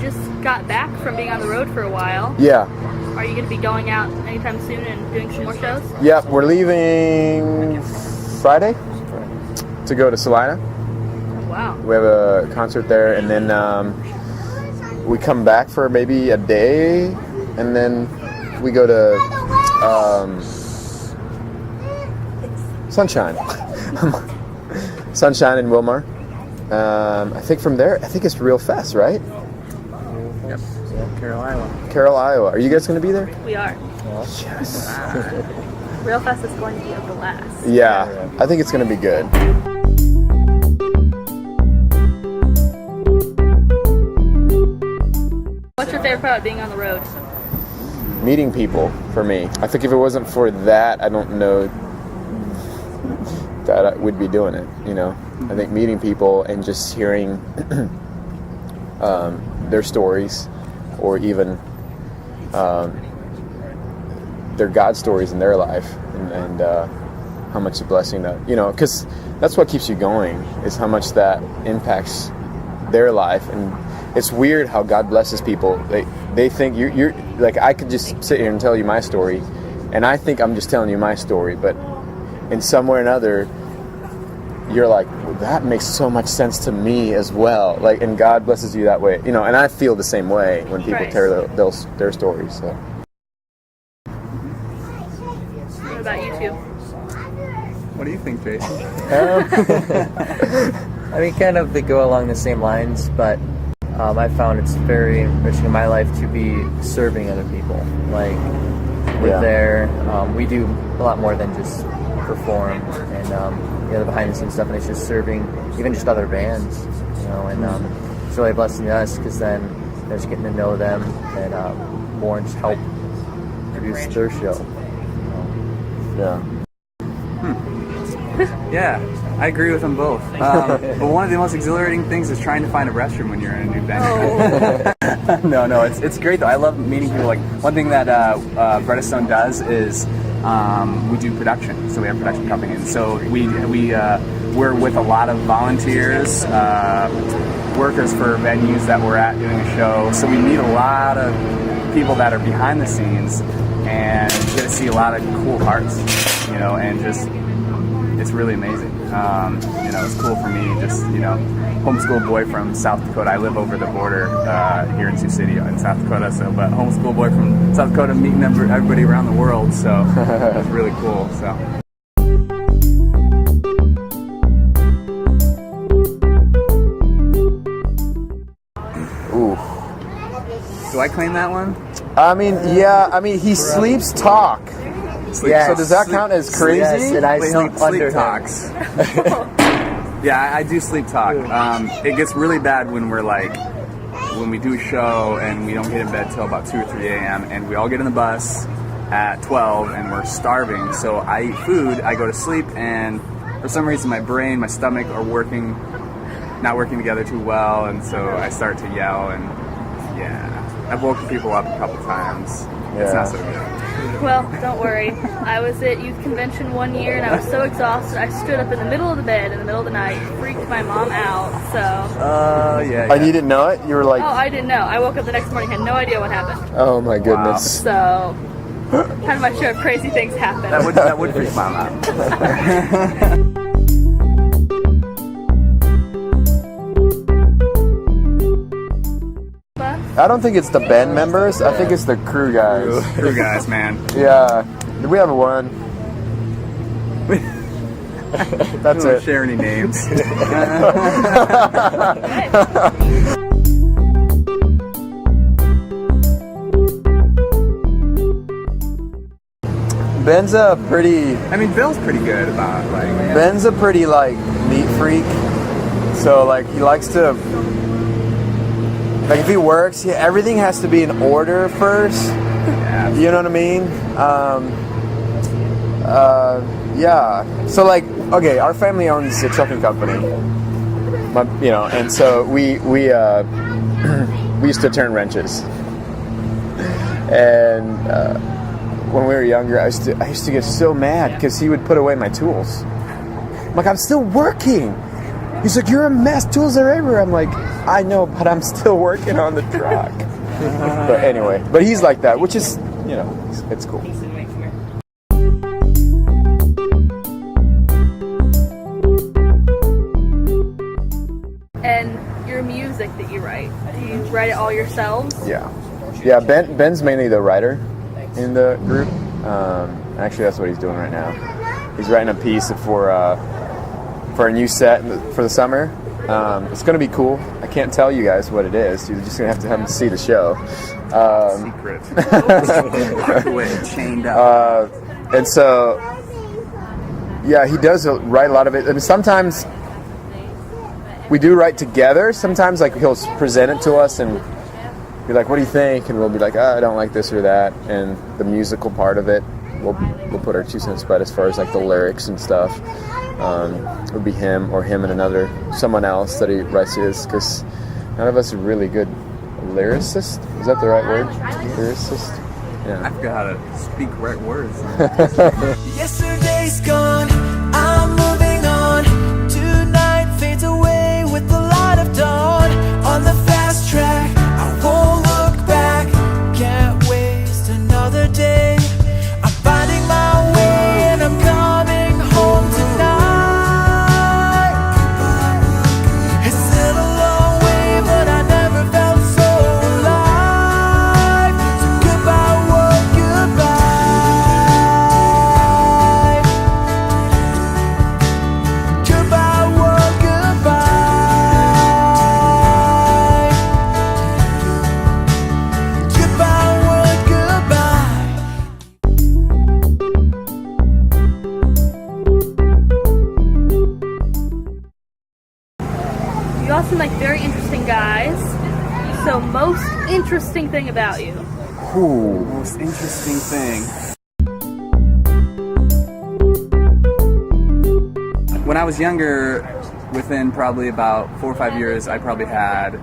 just got back from being on the road for a while. Yeah. Are you going to be going out anytime soon and doing some more shows? Yeah, we're leaving Friday to go to Salina. Wow. We have a concert there, and then we come back for maybe a day, and then we go to Sunshine. Sunshine in Wilmar. I think from there, I think it's Real Fest, right? Yep. Carroll, Iowa. Carroll, Iowa. Are you guys going to be there? We are. Yes. Real Fest is going to be a blast. Yeah, I think it's going to be good. What's your favorite part of being on the road? Meeting people, for me. I think if it wasn't for that, I don't know that I would be doing it, you know. I think meeting people and just hearing their stories, or even their God stories in their life, and how much a blessing that, you know, because that's what keeps you going, is how much that impacts their life. And it's weird how God blesses people. They think you're like, I could just sit here and tell you my story, and I think I'm just telling you my story, but in some way or another, you're like, well, that makes so much sense to me as well. Like, and God blesses you that way, you know. And I feel the same way when people Right. tell their stories. So. What about you two? What do you think, Jason? I mean, kind of they go along the same lines, but I found it's very enriching in my life to be serving other people. Like, we do a lot more than just perform and the behind the scenes stuff, and it's just serving even just other bands, you know, and it's really a blessing to us, because then just getting to know them and more and just help produce their show. Yeah. Yeah, I agree with them both. But one of the most exhilarating things is trying to find a restroom when you're in a new venue. Oh. No, it's great though. I love meeting people. Like, one thing that Brettistone does is we do production. So we have a production company, and so we're with a lot of volunteers, workers for venues that we're at doing a show. So we meet a lot of people that are behind the scenes and get to see a lot of cool hearts, you know, and just, it's really amazing. You know, it's cool for me, just, you know, homeschool boy from South Dakota. I live over the border here in Sioux City in South Dakota, so, but homeschool boy from South Dakota, meeting everybody around the world, so it's really cool. So. Ooh. Do I claim that one? I mean, yeah. I mean, he sleeps talk. Yes. So does that count as crazy? Yes, and I Wait, sleep no, under sleep talks. Yeah, I do sleep talk. It gets really bad when we're like, when we do a show and we don't get in bed till about 2 or 3 a.m. and we all get in the bus at 12 and we're starving. So I eat food, I go to sleep, and for some reason my brain, my stomach are not working together too well, and so I start to yell, and yeah, I've woken people up a couple times. It's not so good. Well, don't worry. I was at youth convention one year, and I was so exhausted, I stood up in the middle of the bed in the middle of the night, freaked my mom out, so... Yeah. And you didn't know it? You were like... Oh, I didn't know. I woke up the next morning, had no idea what happened. Oh my goodness. So, kind of my share of crazy things happen. That would freak mom out. I don't think it's the band members. I think it's the crew guys. Crew guys, man. Yeah. We have one. That's I don't it. share any names. Ben's a pretty... I mean, Bill's pretty good about, like... Ben's a pretty, like, neat freak. So, like, he likes to... Like, if he works, everything has to be in order first. Yeah. You know what I mean? Yeah. So, like, okay, our family owns a trucking company. You know, and so we used to turn wrenches. And when we were younger, I used to get so mad because he would put away my tools. I'm like, I'm still working. He's like, you're a mess, tools are everywhere. I'm like, I know, but I'm still working on the truck. But anyway, but he's like that, which is, you know, it's cool. And your music that you write, do you write it all yourselves? Yeah. Ben's mainly the writer in the group. Actually, that's what he's doing right now. He's writing a piece for a new set for the summer. It's going to be cool. I can't tell you guys what it is. You're just going to have to see the show. Secret. Locked away, chained up. And so, yeah, he does write a lot of it. And sometimes we do write together. Sometimes, like, he'll present it to us and be like, what do you think? And we'll be like, I don't like this or that. And the musical part of it, we'll put our 2 cents, but as far as like the lyrics and stuff, it would be him and someone else that he writes his, because none of us are really good lyricists. Is that the right word? Lyricist? Yeah. I forgot how to speak right words. Yesterday's gone, I'm moving on. Tonight fades away with the light of dawn. On the fast track, I won't look back. Can't waste another day. I'm finding my way and I'm coming home tonight. It's been a long way, but I never felt so alive. So goodbye, world, goodbye. Goodbye, world, goodbye. Goodbye, world, goodbye. You all seem like very interesting guys. So, most interesting thing about you? Ooh. Most interesting thing. When I was younger, within probably about 4 or 5 years, I probably had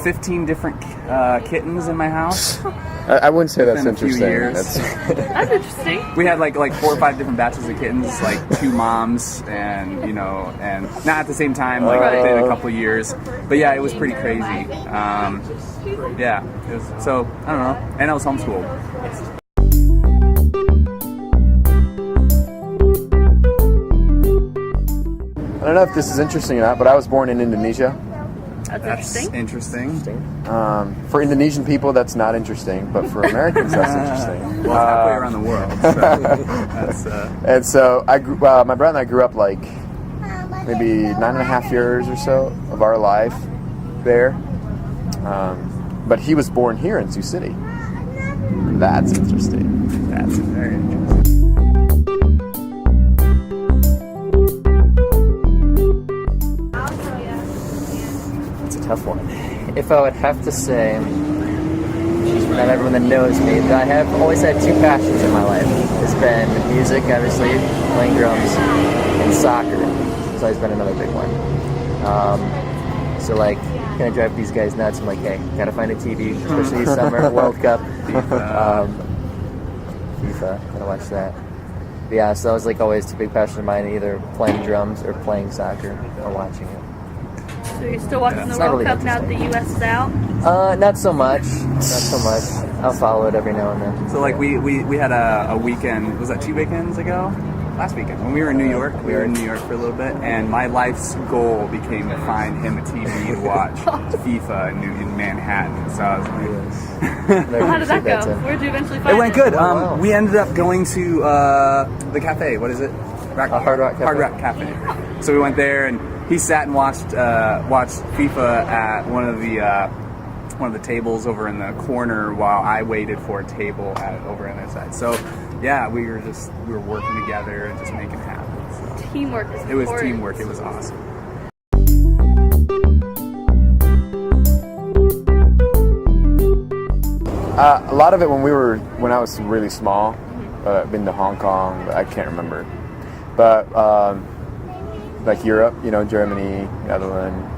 15 different kittens in my house. I wouldn't say that's Within a few interesting. years. That's interesting. We had like 4 or 5 different batches of kittens, like 2 moms, and and not at the same time, like Right. within a couple of years. But yeah, it was pretty crazy. Yeah, it was, so I don't know, and I was homeschooled. I don't know if this is interesting or not, but I was born in Indonesia. That's interesting. For Indonesian people, that's not interesting, but for Americans, that's interesting. Well, it's halfway around the world. So that's And so I grew. My brother and I grew up like maybe 9.5 years or so of our life there. But he was born here in Sioux City. That's interesting. that's very interesting. It's a tough one. If I would have to say, not everyone that knows me, that I have always had 2 passions in my life. It's been music, obviously, playing drums, and soccer. It's always been another big one. So like, kind of drive these guys nuts. I'm like, hey, gotta find a TV, especially this summer, World Cup. FIFA, gotta watch that. But yeah, so that was like always a big passion of mine, either playing drums or playing soccer or watching it. So, you're still watching It's the not World really Cup now that the U.S. is out? Not so much. Not so much. I'll follow it every now and then. So like we had a weekend. Was that 2 weekends ago? Last weekend when we were in New York. We were in New York for a little bit, and my life's goal became to find him a TV to watch FIFA in Manhattan. So I was like, Well, how did that go? Where did you eventually find it went good. Wow. We ended up going to the cafe. What is it? Hard Rock Cafe. Hard Rock Cafe. So we went there, and he sat and watched FIFA at one of the tables over in the corner while I waited for a table over on their side. So yeah, we were working together and just making it happen. So Teamwork is it was important. teamwork. It was awesome. A lot of it when I was really small. I've been to Hong Kong, but I can't remember. But like Europe, Germany, Netherlands,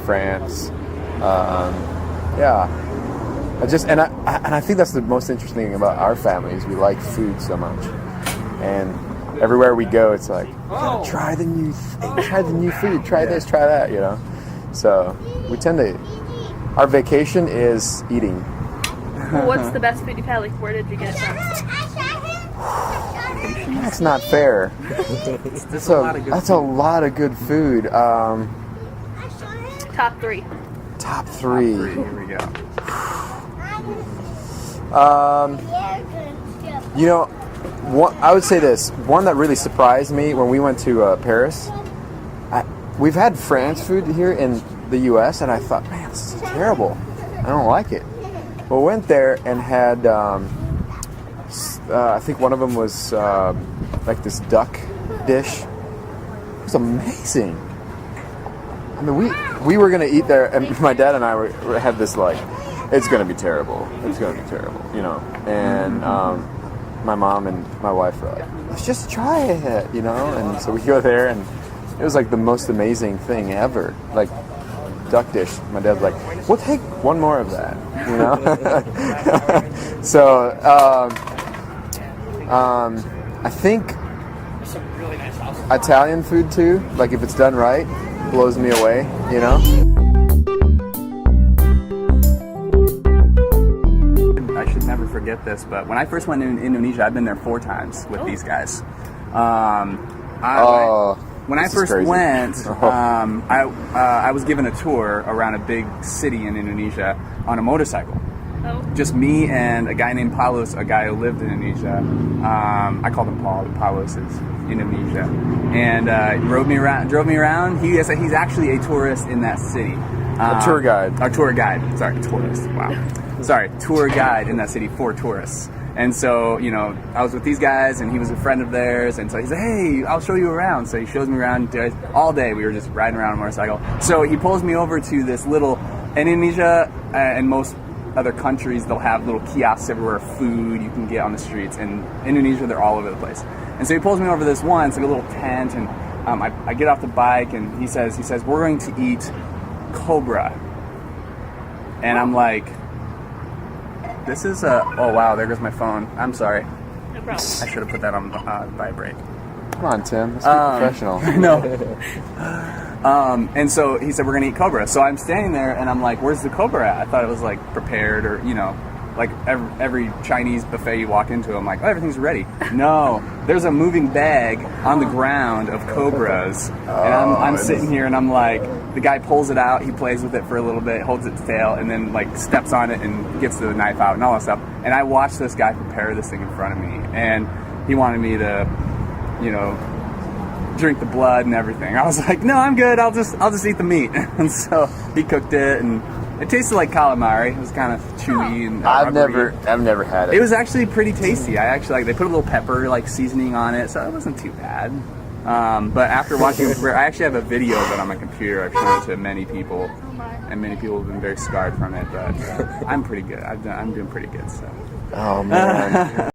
France. Yeah, I think that's the most interesting thing about our family is we like food so much, and everywhere we go, it's like, try the new food, try this, try that, you know. So we tend to. Our vacation is eating. Well, what's the best food you've had? Like, where did you get it from? That's not fair. That's a lot of good That's a lot of good food. Top 3. Top 3. Here we go. You know, I would say this. One that really surprised me when we went to Paris. We've had France food here in the U.S. and I thought, man, this is terrible. I don't like it. Well, went there and had, I think one of them was like this duck dish. It was amazing. I mean, we were gonna eat there, and my dad and I had this like, it's gonna be terrible. It's gonna be terrible, you know. And my mom and my wife were like, let's just try it, you know. And so we go there, and it was like the most amazing thing ever. Like duck dish. My dad's like, we'll take one more of that, you know. So I think Italian food too. Like if it's done right, blows me away, you know. I should never forget this, but when I first went to Indonesia, I've been there 4 times with these guys. When I first went, I was given a tour around a big city in Indonesia on a motorcycle. Oh. Just me and a guy named Paulus, a guy who lived in Indonesia. I called him Paul, but Paulus is Indonesia. And he drove me around. He's actually a tourist in that city. A tour guide. A tour guide. Sorry, tourist. Wow. Sorry, tour guide in that city for tourists. And so, you know, I was with these guys, and he was a friend of theirs, and so he said, hey, I'll show you around. So he shows me around all day. We were just riding around on a motorcycle. So he pulls me over to this little, in Indonesia and most other countries, they'll have little kiosks everywhere, food you can get on the streets. In Indonesia, they're all over the place. And so he pulls me over to this one, it's like a little tent, and I get off the bike, and he says, we're going to eat cobra. And I'm like, this is oh wow, there goes my phone. I'm sorry. No problem. I should have put that on vibrate. Come on, Tim. Let's be professional. No. And so he said, we're going to eat cobra. So I'm standing there, and I'm like, where's the cobra at? I thought it was like prepared, or, you know, like every Chinese buffet you walk into, I'm like, oh, everything's ready. No, there's a moving bag on the ground of cobras. And I'm sitting here, and I'm like, the guy pulls it out, he plays with it for a little bit, holds its tail, and then like steps on it and gets the knife out and all that stuff. And I watched this guy prepare this thing in front of me, and he wanted me to, you know, drink the blood and everything. I was like, no, I'm good. I'll just eat the meat. And so he cooked it, and it tasted like calamari. It was kind of chewy and I've never had it. It was actually pretty tasty. I actually they put a little pepper like seasoning on it, so it wasn't too bad. But after watching, I actually have a video of it on my computer. I've shown it to many people, and many people have been very scarred from it. But I'm pretty good. I'm doing pretty good. So. Oh man.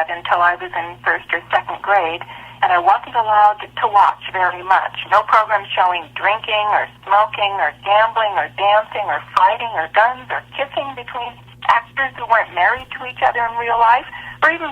Until I was in 1st or 2nd grade, and I wasn't allowed to watch very much. No programs showing drinking or smoking or gambling or dancing or fighting or guns or kissing between actors who weren't married to each other in real life, or even